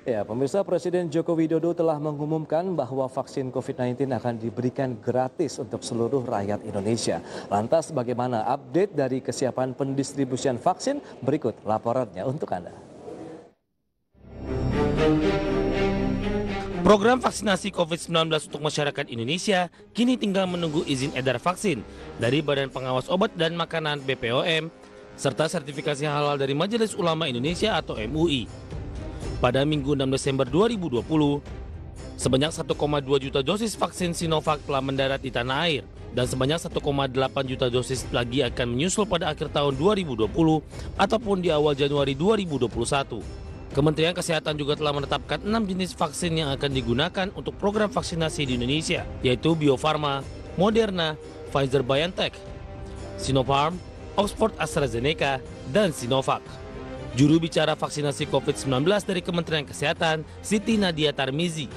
Ya, pemirsa Presiden Joko Widodo telah mengumumkan bahwa vaksin COVID-19 akan diberikan gratis untuk seluruh rakyat Indonesia. Lantas bagaimana update dari kesiapan pendistribusian vaksin? Berikut laporannya untuk Anda. Program vaksinasi COVID-19 untuk masyarakat Indonesia kini tinggal menunggu izin edar vaksin dari Badan Pengawas Obat dan Makanan (BPOM) serta sertifikasi halal dari Majelis Ulama Indonesia atau MUI. Pada Minggu 6 Desember 2020, sebanyak 1,2 juta dosis vaksin Sinovac telah mendarat di tanah air dan sebanyak 1,8 juta dosis lagi akan menyusul pada akhir tahun 2020 ataupun di awal Januari 2021. Kementerian Kesehatan juga telah menetapkan 6 jenis vaksin yang akan digunakan untuk program vaksinasi di Indonesia, yaitu Bio Farma, Moderna, Pfizer-BioNTech, Sinopharm, Oxford AstraZeneca, dan Sinovac. Juru bicara vaksinasi COVID-19 dari Kementerian Kesehatan, Siti Nadia Tarmizi,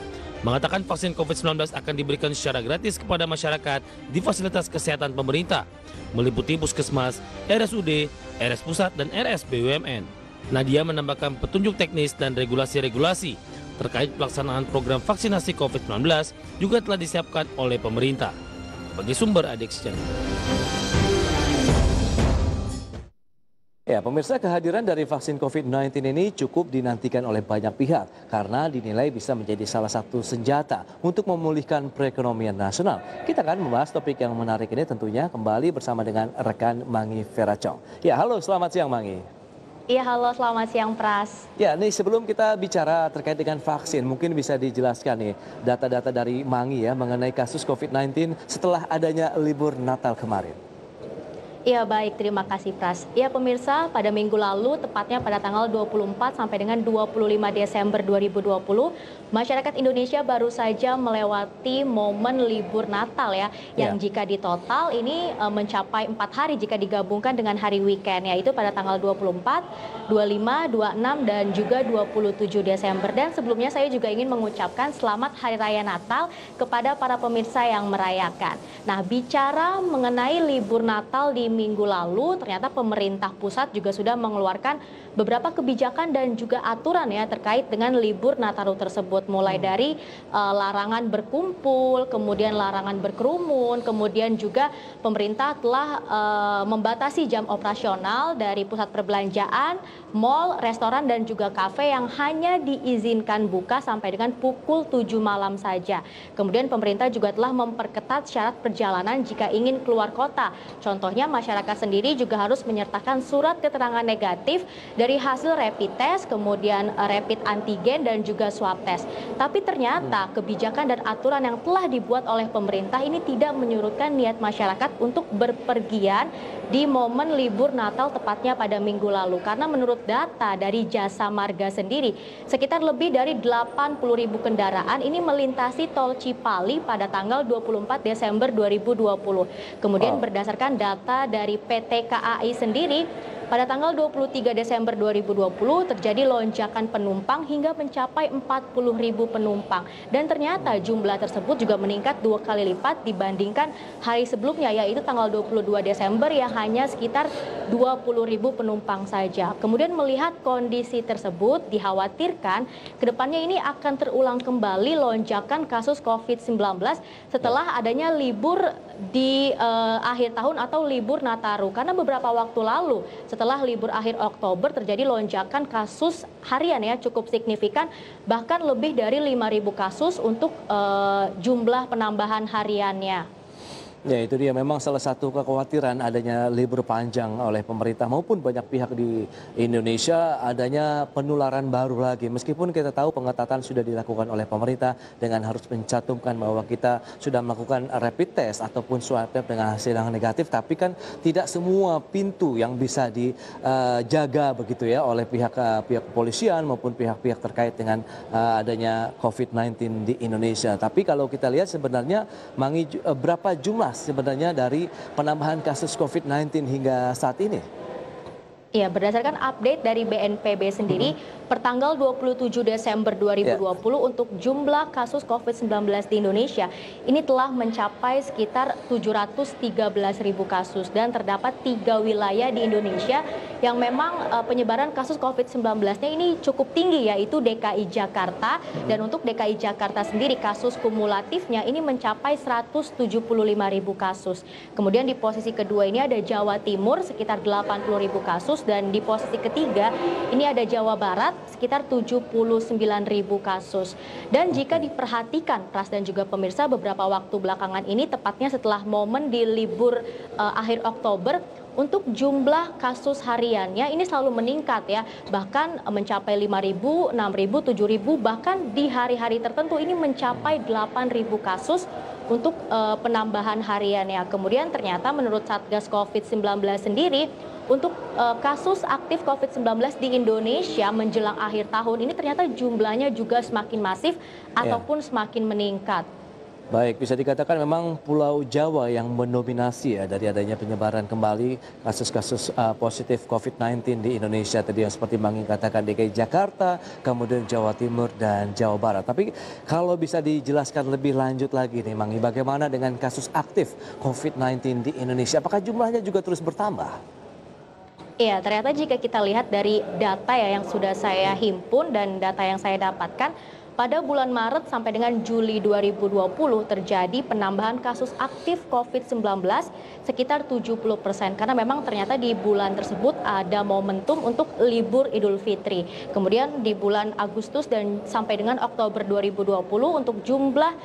mengatakan vaksin COVID-19 akan diberikan secara gratis kepada masyarakat di fasilitas kesehatan pemerintah, meliputi puskesmas, RSUD, RS Pusat, dan RS BUMN. Nadia menambahkan petunjuk teknis dan regulasi-regulasi terkait pelaksanaan program vaksinasi COVID-19 juga telah disiapkan oleh pemerintah. Bagi sumber Adexchange. Ya, pemirsa, kehadiran dari vaksin COVID-19 ini cukup dinantikan oleh banyak pihak karena dinilai bisa menjadi salah satu senjata untuk memulihkan perekonomian nasional. Kita akan membahas topik yang menarik ini tentunya kembali bersama dengan rekan Mangi Feracong. Ya, halo, selamat siang Mangi. Iya, halo, selamat siang Pras. Ya, nih sebelum kita bicara terkait dengan vaksin, mungkin bisa dijelaskan nih data-data dari Mangi ya mengenai kasus COVID-19 setelah adanya libur Natal kemarin. Iya, baik, terima kasih Pras. Ya pemirsa, pada minggu lalu, tepatnya pada tanggal 24 sampai dengan 25 Desember 2020, masyarakat Indonesia baru saja melewati momen libur Natal yang jika ditotal ini mencapai 4 hari jika digabungkan dengan hari weekend, yaitu pada tanggal 24, 25, 26, dan juga 27 Desember. Dan sebelumnya saya juga ingin mengucapkan selamat Hari Raya Natal kepada para pemirsa yang merayakan. Nah, bicara mengenai libur Natal di minggu lalu, ternyata pemerintah pusat juga sudah mengeluarkan beberapa kebijakan dan juga aturan terkait dengan libur Nataru tersebut, mulai dari larangan berkumpul, kemudian larangan berkerumun, kemudian juga pemerintah telah membatasi jam operasional dari pusat perbelanjaan, mal, restoran, dan juga kafe yang hanya diizinkan buka sampai dengan pukul 7 malam saja. Kemudian pemerintah juga telah memperketat syarat perjalanan jika ingin keluar kota. Contohnya masyarakat sendiri juga harus menyertakan surat keterangan negatif dari hasil rapid test, kemudian rapid antigen, dan juga swab test. Tapi ternyata kebijakan dan aturan yang telah dibuat oleh pemerintah ini tidak menyurutkan niat masyarakat untuk berpergian di momen libur Natal tepatnya pada minggu lalu. Karena menurut data dari Jasa Marga sendiri, sekitar lebih dari 80.000 kendaraan ini melintasi tol Cipali pada tanggal 24 Desember 2020. Kemudian berdasarkan data dari PT KAI sendiri, pada tanggal 23 Desember 2020 terjadi lonjakan penumpang hingga mencapai 40.000 penumpang. Dan ternyata jumlah tersebut juga meningkat 2 kali lipat dibandingkan hari sebelumnya, yaitu tanggal 22 Desember yang hanya sekitar 20.000 penumpang saja. Kemudian melihat kondisi tersebut, dikhawatirkan kedepannya ini akan terulang kembali lonjakan kasus COVID-19 setelah adanya libur di akhir tahun atau libur Nataru. Karena beberapa waktu lalu setelah libur akhir Oktober terjadi lonjakan kasus harian cukup signifikan, bahkan lebih dari 5.000 kasus untuk jumlah penambahan hariannya. Ya, itu dia, memang salah satu kekhawatiran adanya libur panjang oleh pemerintah maupun banyak pihak di Indonesia, adanya penularan baru lagi. Meskipun kita tahu pengetatan sudah dilakukan oleh pemerintah dengan harus mencantumkan bahwa kita sudah melakukan rapid test ataupun swab test dengan hasil yang negatif, tapi kan tidak semua pintu yang bisa dijaga begitu ya oleh pihak kepolisian maupun pihak-pihak terkait dengan adanya COVID-19 di Indonesia. Tapi kalau kita lihat sebenarnya Mangi, berapa jumlah sebenarnya dari penambahan kasus COVID-19 hingga saat ini? Ya, berdasarkan update dari BNPB sendiri, per tanggal 27 Desember 2020 untuk jumlah kasus COVID-19 di Indonesia ini telah mencapai sekitar 713.000 kasus dan terdapat 3 wilayah di Indonesia yang memang penyebaran kasus COVID-19-nya ini cukup tinggi, yaitu DKI Jakarta, dan untuk DKI Jakarta sendiri kasus kumulatifnya ini mencapai 175.000 kasus. Kemudian di posisi kedua ini ada Jawa Timur sekitar 80.000 kasus, dan di posisi ketiga ini ada Jawa Barat sekitar 79.000 kasus. Dan jika diperhatikan Pras dan juga pemirsa, beberapa waktu belakangan ini tepatnya setelah momen di libur akhir Oktober, untuk jumlah kasus hariannya ini selalu meningkat ya, bahkan mencapai 5.000, 6.000, 7.000, bahkan di hari-hari tertentu ini mencapai 8.000 kasus untuk penambahan hariannya. Kemudian ternyata menurut Satgas COVID-19 sendiri, untuk kasus aktif COVID-19 di Indonesia menjelang akhir tahun ini ternyata jumlahnya juga semakin masif ataupun semakin meningkat. Baik, bisa dikatakan memang Pulau Jawa yang mendominasi ya dari adanya penyebaran kembali kasus-kasus positif COVID-19 di Indonesia. Tadi yang seperti Mangi katakan DKI Jakarta, kemudian Jawa Timur dan Jawa Barat. Tapi kalau bisa dijelaskan lebih lanjut lagi nih Mangi, bagaimana dengan kasus aktif COVID-19 di Indonesia? Apakah jumlahnya juga terus bertambah? Iya, ternyata jika kita lihat dari data ya yang sudah saya himpun dan data yang saya dapatkan, pada bulan Maret sampai dengan Juli 2020 terjadi penambahan kasus aktif COVID-19 sekitar 70%. Karena memang ternyata di bulan tersebut ada momentum untuk libur Idul Fitri. Kemudian di bulan Agustus dan sampai dengan Oktober 2020 untuk jumlah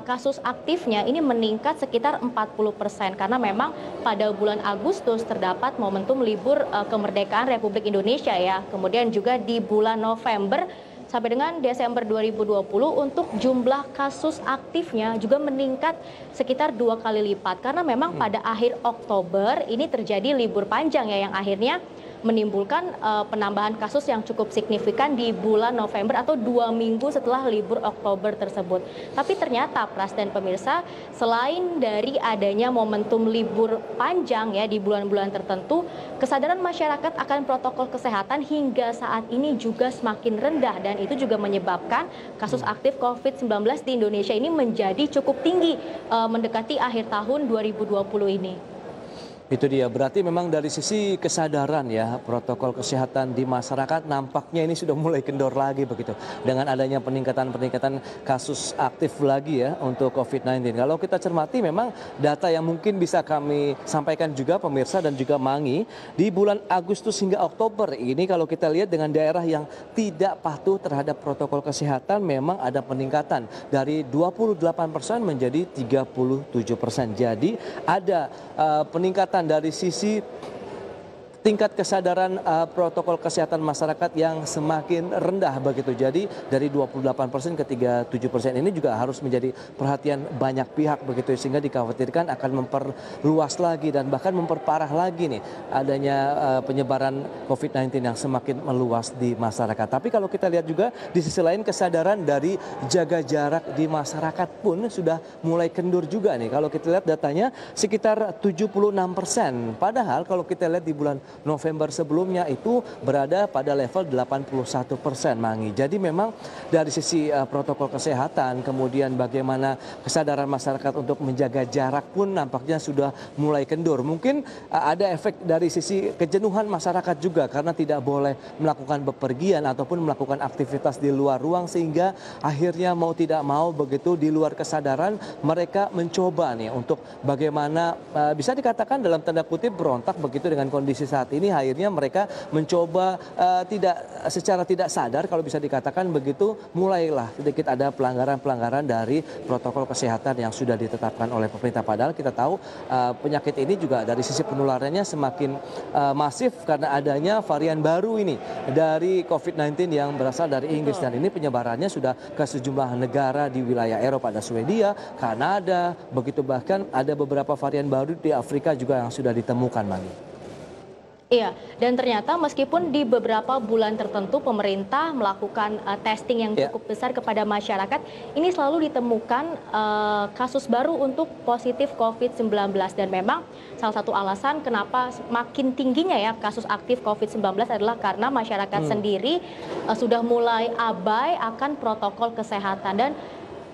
kasus aktifnya ini meningkat sekitar 40%. Karena memang pada bulan Agustus terdapat momentum libur kemerdekaan Republik Indonesia ya. Kemudian juga di bulan November sampai dengan Desember 2020 untuk jumlah kasus aktifnya juga meningkat sekitar 2 kali lipat. Karena memang pada akhir Oktober ini terjadi libur panjang ya yang akhirnya menimbulkan penambahan kasus yang cukup signifikan di bulan November atau 2 minggu setelah libur Oktober tersebut. Tapi ternyata Pras dan pemirsa, selain dari adanya momentum libur panjang ya di bulan-bulan tertentu, kesadaran masyarakat akan protokol kesehatan hingga saat ini juga semakin rendah, dan itu juga menyebabkan kasus aktif COVID-19 di Indonesia ini menjadi cukup tinggi mendekati akhir tahun 2020 ini. Itu dia, berarti memang dari sisi kesadaran ya protokol kesehatan di masyarakat nampaknya ini sudah mulai kendor lagi begitu. Dengan adanya peningkatan kasus aktif lagi ya untuk COVID-19. Kalau kita cermati memang data yang mungkin bisa kami sampaikan juga pemirsa dan juga Mangi, di bulan Agustus hingga Oktober ini kalau kita lihat dengan daerah yang tidak patuh terhadap protokol kesehatan memang ada peningkatan dari 28% menjadi 37%. Jadi ada peningkatan dari sisi tingkat kesadaran protokol kesehatan masyarakat yang semakin rendah begitu. Jadi dari 28% ke 37% ini juga harus menjadi perhatian banyak pihak begitu, sehingga dikhawatirkan akan memperluas lagi dan bahkan memperparah lagi nih adanya penyebaran COVID-19 yang semakin meluas di masyarakat. Tapi kalau kita lihat juga di sisi lain kesadaran dari jaga jarak di masyarakat pun sudah mulai kendur juga nih. Kalau kita lihat datanya sekitar 76%. Padahal kalau kita lihat di bulan November sebelumnya itu berada pada level 81%, Mangi. Jadi memang dari sisi protokol kesehatan, kemudian bagaimana kesadaran masyarakat untuk menjaga jarak pun nampaknya sudah mulai kendur. Mungkin ada efek dari sisi kejenuhan masyarakat juga karena tidak boleh melakukan bepergian ataupun melakukan aktivitas di luar ruang, sehingga akhirnya mau tidak mau begitu di luar kesadaran mereka mencoba nih untuk bagaimana bisa dikatakan dalam tanda kutip berontak begitu dengan kondisi saat ini. Akhirnya mereka mencoba secara tidak sadar kalau bisa dikatakan begitu, mulailah sedikit ada pelanggaran dari protokol kesehatan yang sudah ditetapkan oleh pemerintah. Padahal kita tahu penyakit ini juga dari sisi penularannya semakin masif karena adanya varian baru ini dari COVID-19 yang berasal dari Inggris, dan ini penyebarannya sudah ke sejumlah negara di wilayah Eropa, ada Swedia, Kanada, begitu bahkan ada beberapa varian baru di Afrika juga yang sudah ditemukan, Mami. Iya, dan ternyata meskipun di beberapa bulan tertentu pemerintah melakukan testing yang Ya. cukup besar kepada masyarakat, ini selalu ditemukan kasus baru untuk positif COVID-19 dan memang salah satu alasan kenapa makin tingginya ya kasus aktif COVID-19 adalah karena masyarakat sendiri sudah mulai abai akan protokol kesehatan dan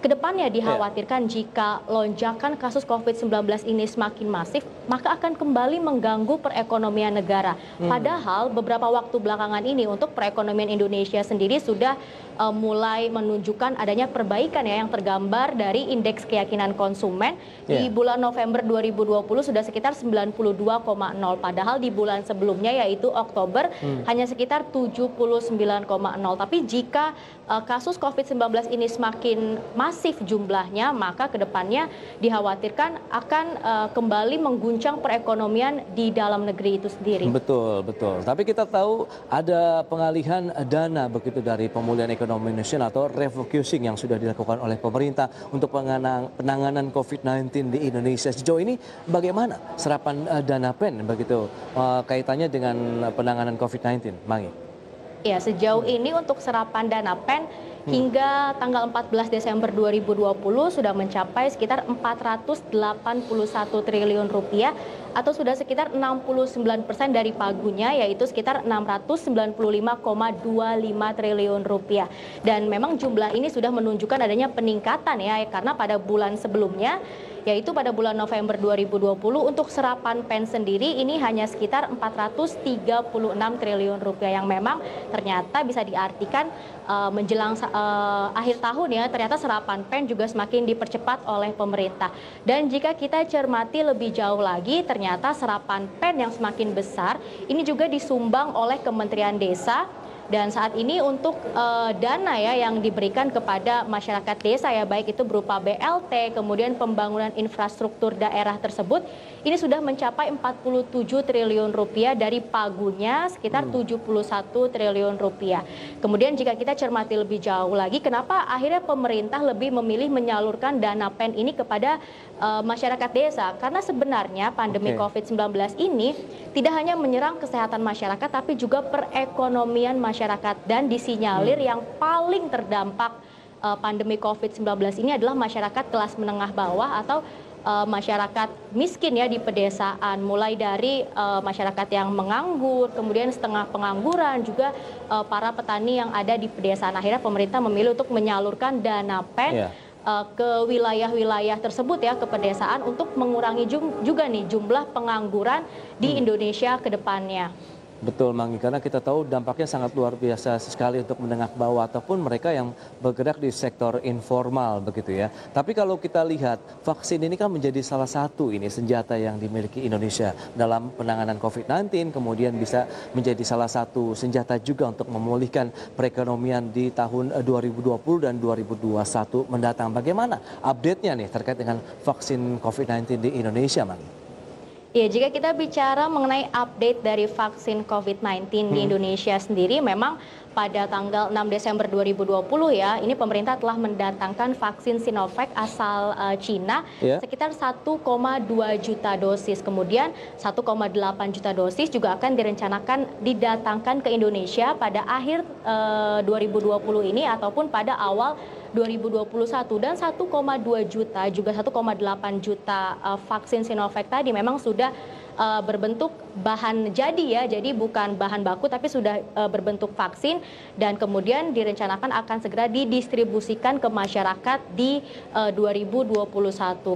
kedepannya dikhawatirkan jika lonjakan kasus COVID-19 ini semakin masif, maka akan kembali mengganggu perekonomian negara. Padahal beberapa waktu belakangan ini untuk perekonomian Indonesia sendiri sudah mulai menunjukkan adanya perbaikan ya yang tergambar dari indeks keyakinan konsumen di bulan November 2020 sudah sekitar 92,0 padahal di bulan sebelumnya yaitu Oktober hanya sekitar 79,0. Tapi jika kasus COVID-19 ini semakin masif jumlahnya, maka kedepannya dikhawatirkan akan kembali mengguncang perekonomian di dalam negeri itu sendiri. Betul, betul. Tapi kita tahu ada pengalihan dana begitu dari pemulihan ekonomi nasional atau refocusing yang sudah dilakukan oleh pemerintah untuk penanganan COVID-19 di Indonesia. Sejauh ini bagaimana serapan dana PEN begitu kaitannya dengan penanganan COVID-19, Mangi? Ya, sejauh ini untuk serapan dana PEN hingga tanggal 14 Desember 2020 sudah mencapai sekitar 481 triliun rupiah atau sudah sekitar 69% dari pagunya yaitu sekitar 695,25 triliun rupiah. Dan memang jumlah ini sudah menunjukkan adanya peningkatan ya karena pada bulan sebelumnya yaitu pada bulan November 2020 untuk serapan PEN sendiri ini hanya sekitar 436 triliun rupiah yang memang ternyata bisa diartikan menjelang akhir tahun ya ternyata serapan PEN juga semakin dipercepat oleh pemerintah. Dan jika kita cermati lebih jauh lagi ternyata serapan PEN yang semakin besar ini juga disumbang oleh Kementerian Desa. Dan saat ini untuk dana ya yang diberikan kepada masyarakat desa ya baik itu berupa BLT kemudian pembangunan infrastruktur daerah tersebut ini sudah mencapai 47 triliun rupiah dari pagunya sekitar 71 triliun rupiah. Kemudian jika kita cermati lebih jauh lagi kenapa akhirnya pemerintah lebih memilih menyalurkan dana PEN ini kepada masyarakat desa karena sebenarnya pandemi COVID-19 ini tidak hanya menyerang kesehatan masyarakat tapi juga perekonomian masyarakat dan disinyalir yang paling terdampak pandemi COVID-19 ini adalah masyarakat kelas menengah bawah atau masyarakat miskin ya di pedesaan mulai dari masyarakat yang menganggur kemudian setengah pengangguran juga para petani yang ada di pedesaan. Akhirnya pemerintah memilih untuk menyalurkan dana PEN ke wilayah-wilayah tersebut ya ke pedesaan untuk mengurangi juga nih jumlah pengangguran di Indonesia ke depannya. Betul, Mangi, karena kita tahu dampaknya sangat luar biasa sekali untuk menengah bawah ataupun mereka yang bergerak di sektor informal begitu ya. Tapi kalau kita lihat vaksin ini kan menjadi salah satu ini senjata yang dimiliki Indonesia dalam penanganan COVID-19, kemudian bisa menjadi salah satu senjata juga untuk memulihkan perekonomian di tahun 2020 dan 2021 mendatang. Bagaimana update-nya nih terkait dengan vaksin COVID-19 di Indonesia, Mangi? Ya, jika kita bicara mengenai update dari vaksin COVID-19 di Indonesia sendiri, memang pada tanggal 6 Desember 2020 ya, ini pemerintah telah mendatangkan vaksin Sinovac asal Cina sekitar 1,2 juta dosis. Kemudian 1,8 juta dosis juga akan direncanakan didatangkan ke Indonesia pada akhir 2020 ini ataupun pada awal 2021 dan 1,2 juta juga 1,8 juta vaksin Sinovac tadi memang sudah berbentuk bahan jadi ya, jadi bukan bahan baku tapi sudah berbentuk vaksin dan kemudian direncanakan akan segera didistribusikan ke masyarakat di 2021.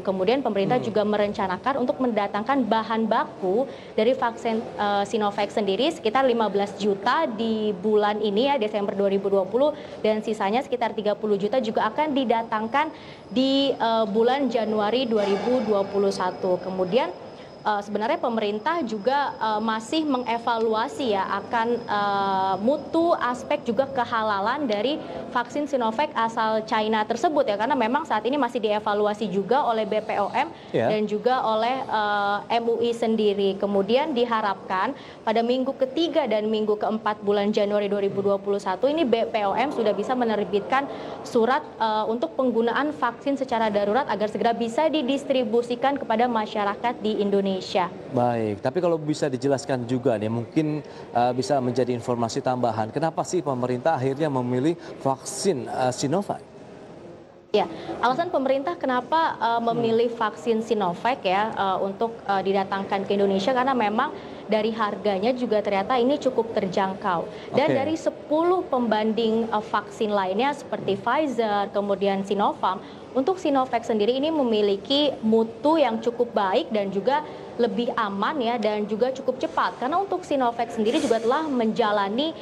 Kemudian pemerintah juga merencanakan untuk mendatangkan bahan baku dari vaksin Sinovac sendiri sekitar 15 juta di bulan ini ya Desember 2020 dan sisanya sekitar 30 juta juga akan didatangkan di bulan Januari 2021. Kemudian sebenarnya pemerintah juga masih mengevaluasi ya akan mutu aspek juga kehalalan dari vaksin Sinovac asal China tersebut ya karena memang saat ini masih dievaluasi juga oleh BPOM dan juga oleh MUI sendiri. Kemudian diharapkan pada minggu ketiga dan minggu keempat bulan Januari 2021 ini BPOM sudah bisa menerbitkan surat untuk penggunaan vaksin secara darurat agar segera bisa didistribusikan kepada masyarakat di Indonesia. Indonesia. Baik, tapi kalau bisa dijelaskan juga nih, mungkin bisa menjadi informasi tambahan. Kenapa sih pemerintah akhirnya memilih vaksin Sinovac? Ya, alasan pemerintah kenapa memilih vaksin Sinovac ya untuk didatangkan ke Indonesia karena memang dari harganya juga ternyata ini cukup terjangkau. Dan dari 10 pembanding vaksin lainnya seperti Pfizer, kemudian Sinovac, untuk Sinovac sendiri ini memiliki mutu yang cukup baik dan juga lebih aman ya dan juga cukup cepat. Karena untuk Sinovac sendiri juga telah menjalani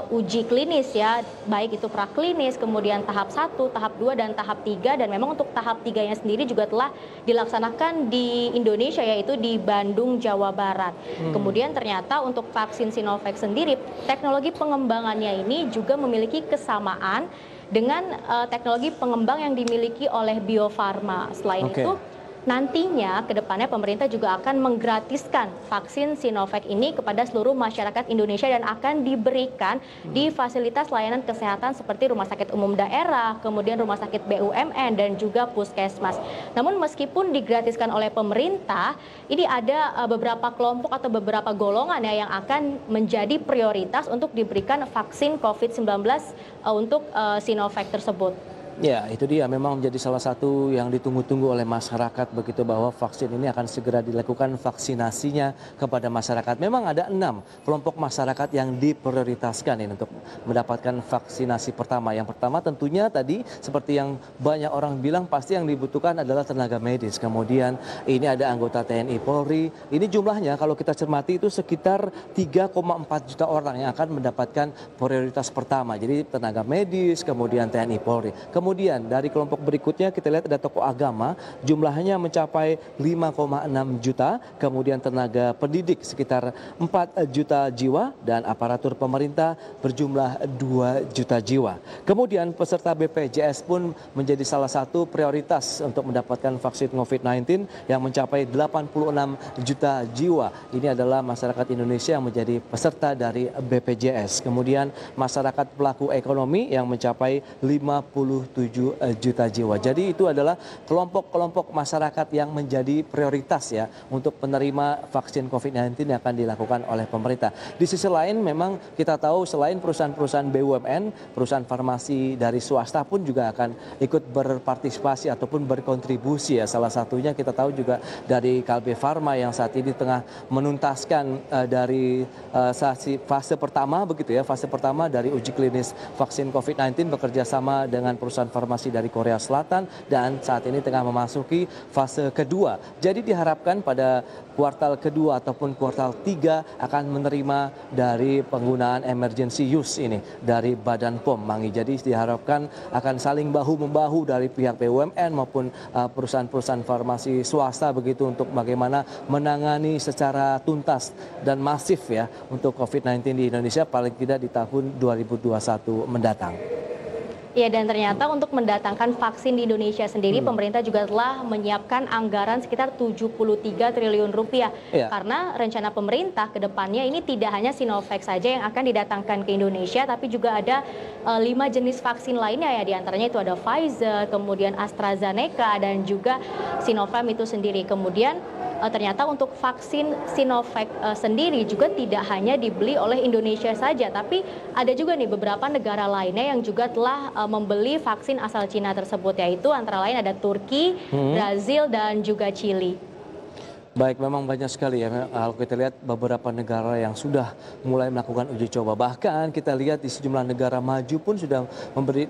uji klinis ya, baik itu praklinis, kemudian tahap 1, tahap 2 dan tahap 3 dan memang untuk tahap 3-nya sendiri juga telah dilaksanakan di Indonesia yaitu di Bandung, Jawa Barat. Kemudian ternyata untuk vaksin Sinovac sendiri teknologi pengembangannya ini juga memiliki kesamaan dengan teknologi pengembang yang dimiliki oleh Bio Farma. Selain itu, nantinya ke depannya pemerintah juga akan menggratiskan vaksin Sinovac ini kepada seluruh masyarakat Indonesia dan akan diberikan di fasilitas layanan kesehatan seperti rumah sakit umum daerah, kemudian rumah sakit BUMN dan juga puskesmas. Namun meskipun digratiskan oleh pemerintah, ini ada beberapa kelompok atau beberapa golongan ya yang akan menjadi prioritas untuk diberikan vaksin COVID-19 untuk Sinovac tersebut. Ya, itu dia memang menjadi salah satu yang ditunggu-tunggu oleh masyarakat begitu bahwa vaksin ini akan segera dilakukan vaksinasinya kepada masyarakat. Memang ada 6 kelompok masyarakat yang diprioritaskan ini untuk mendapatkan vaksinasi pertama. Yang pertama tentunya tadi seperti yang banyak orang bilang pasti yang dibutuhkan adalah tenaga medis. Kemudian ini ada anggota TNI Polri. Ini jumlahnya kalau kita cermati itu sekitar 3,4 juta orang yang akan mendapatkan prioritas pertama. Jadi tenaga medis, kemudian TNI Polri. Kemudian dari kelompok berikutnya kita lihat ada tokoh agama, jumlahnya mencapai 5,6 juta, kemudian tenaga pendidik sekitar 4 juta jiwa dan aparatur pemerintah berjumlah 2 juta jiwa. Kemudian peserta BPJS pun menjadi salah satu prioritas untuk mendapatkan vaksin COVID-19 yang mencapai 86 juta jiwa. Ini adalah masyarakat Indonesia yang menjadi peserta dari BPJS. Kemudian masyarakat pelaku ekonomi yang mencapai 57 juta jiwa. Jadi itu adalah kelompok-kelompok masyarakat yang menjadi prioritas ya untuk penerima vaksin COVID-19 yang akan dilakukan oleh pemerintah. Di sisi lain memang kita tahu selain perusahaan-perusahaan BUMN, perusahaan farmasi dari swasta pun juga akan ikut berpartisipasi ataupun berkontribusi ya. Salah satunya kita tahu juga dari Kalbe Farma yang saat ini tengah menuntaskan dari fase pertama begitu ya, fase pertama dari uji klinis vaksin COVID-19 bekerja sama dengan perusahaan farmasi dari Korea Selatan dan saat ini tengah memasuki fase kedua. Jadi diharapkan pada kuartal kedua ataupun kuartal 3 akan menerima dari penggunaan emergency use ini dari Badan POM, Mangi. Jadi diharapkan akan saling bahu-membahu dari pihak BUMN maupun perusahaan-perusahaan farmasi swasta begitu untuk bagaimana menangani secara tuntas dan masif ya untuk COVID-19 di Indonesia paling tidak di tahun 2021 mendatang. Ya, dan ternyata untuk mendatangkan vaksin di Indonesia sendiri, pemerintah juga telah menyiapkan anggaran sekitar 73 triliun rupiah. Karena rencana pemerintah ke depannya ini tidak hanya Sinovac saja yang akan didatangkan ke Indonesia, tapi juga ada 5 jenis vaksin lainnya ya, diantaranya itu ada Pfizer, kemudian AstraZeneca, dan juga Sinovac itu sendiri. Kemudian ternyata untuk vaksin Sinovac sendiri juga tidak hanya dibeli oleh Indonesia saja, tapi ada juga nih beberapa negara lainnya yang juga telah membeli vaksin asal Cina tersebut, yaitu antara lain ada Turki, Brazil, dan juga Chili. Baik, memang banyak sekali ya kalau kita lihat beberapa negara yang sudah mulai melakukan uji coba. Bahkan kita lihat di sejumlah negara maju pun sudah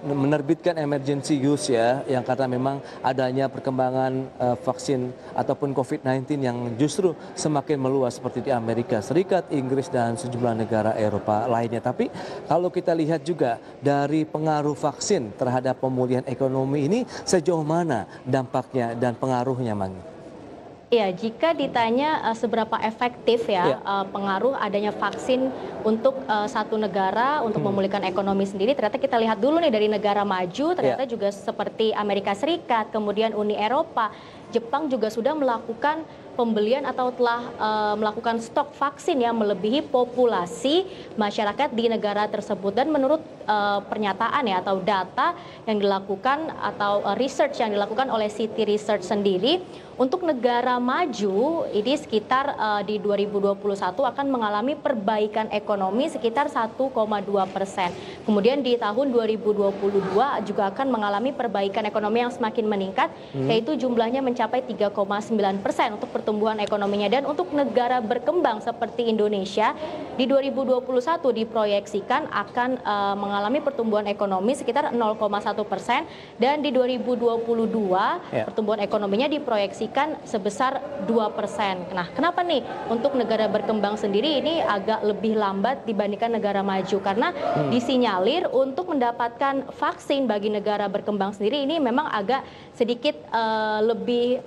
menerbitkan emergency use ya, yang karena memang adanya perkembangan vaksin ataupun COVID-19 yang justru semakin meluas seperti di Amerika Serikat, Inggris, dan sejumlah negara Eropa lainnya. Tapi kalau kita lihat juga dari pengaruh vaksin terhadap pemulihan ekonomi ini sejauh mana dampaknya dan pengaruhnya, Mangi? Ya, jika ditanya seberapa efektif ya pengaruh adanya vaksin untuk satu negara untuk memulihkan ekonomi sendiri, ternyata kita lihat dulu nih dari negara maju, ternyata juga seperti Amerika Serikat, kemudian Uni Eropa, Jepang juga sudah melakukan pembelian atau telah melakukan stok vaksin yang melebihi populasi masyarakat di negara tersebut. Dan menurut pernyataan ya atau data yang dilakukan atau research yang dilakukan oleh Citi Research sendiri, untuk negara maju ini sekitar di 2021 akan mengalami perbaikan ekonomi sekitar 1,2%. Kemudian di tahun 2022 juga akan mengalami perbaikan ekonomi yang semakin meningkat, yaitu jumlahnya mencapai 3,9% untuk pertumbuhan ekonominya. Dan untuk negara berkembang seperti Indonesia di 2021 diproyeksikan akan mengalami pertumbuhan ekonomi sekitar 0,1%, dan di 2022 pertumbuhan ekonominya diproyeksikan sebesar 2%. Nah, kenapa nih untuk negara berkembang sendiri ini agak lebih lambat dibandingkan negara maju? Karena disinyalir untuk mendapatkan vaksin bagi negara berkembang sendiri ini memang agak sedikit lebih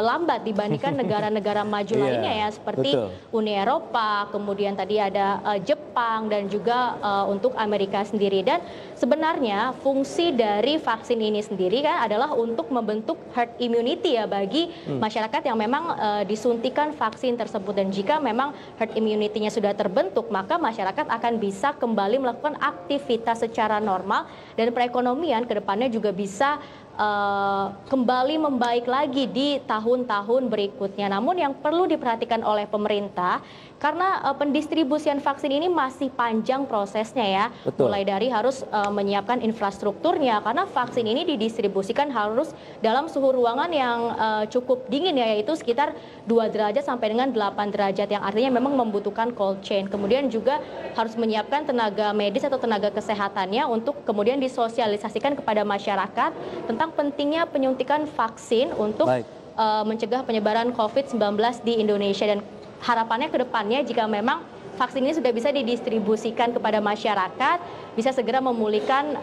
lambat dibandingkan negara-negara maju lainnya ya, seperti Uni Eropa, kemudian tadi ada Jepang, dan juga untuk Amerika sendiri. Dan sebenarnya fungsi dari vaksin ini sendiri kan adalah untuk membentuk herd immunity ya bagi masyarakat yang memang disuntikan vaksin tersebut. Dan jika memang herd immunity-nya sudah terbentuk, maka masyarakat akan bisa kembali melakukan aktivitas secara normal, dan perekonomian ke depannya juga bisa kembali membaik lagi di tahun-tahun berikutnya. Namun yang perlu diperhatikan oleh pemerintah, karena pendistribusian vaksin ini masih panjang prosesnya ya. Mulai dari harus menyiapkan infrastrukturnya, karena vaksin ini didistribusikan harus dalam suhu ruangan yang cukup dingin ya, yaitu sekitar 2 derajat sampai dengan 8 derajat, yang artinya memang membutuhkan cold chain. Kemudian juga harus menyiapkan tenaga medis atau tenaga kesehatannya untuk kemudian disosialisasikan kepada masyarakat tentang pentingnya penyuntikan vaksin untuk mencegah penyebaran COVID-19 di Indonesia. Dan harapannya ke depannya jika memang vaksin ini sudah bisa didistribusikan kepada masyarakat, bisa segera memulihkan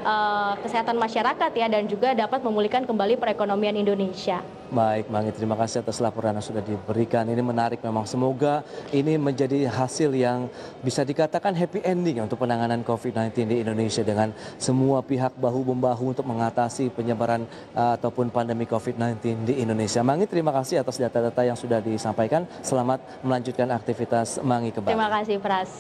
kesehatan masyarakat ya, dan juga dapat memulihkan kembali perekonomian Indonesia. Baik, Mangi, terima kasih atas laporan yang sudah diberikan. Ini menarik memang. Semoga ini menjadi hasil yang bisa dikatakan happy ending untuk penanganan COVID-19 di Indonesia, dengan semua pihak bahu-membahu untuk mengatasi penyebaran ataupun pandemi COVID-19 di Indonesia. Mangi, terima kasih atas data-data yang sudah disampaikan. Selamat melanjutkan aktivitas Mangi kembali. Terima kasih, Pras.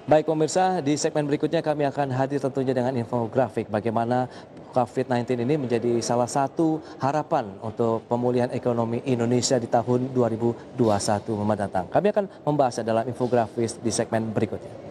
Baik pemirsa, di segmen berikutnya kami akan hadir tentunya dengan infografik bagaimana COVID-19 ini menjadi salah satu harapan untuk pemulihan ekonomi Indonesia di tahun 2021 mendatang. Kami akan membahasnya dalam infografis di segmen berikutnya.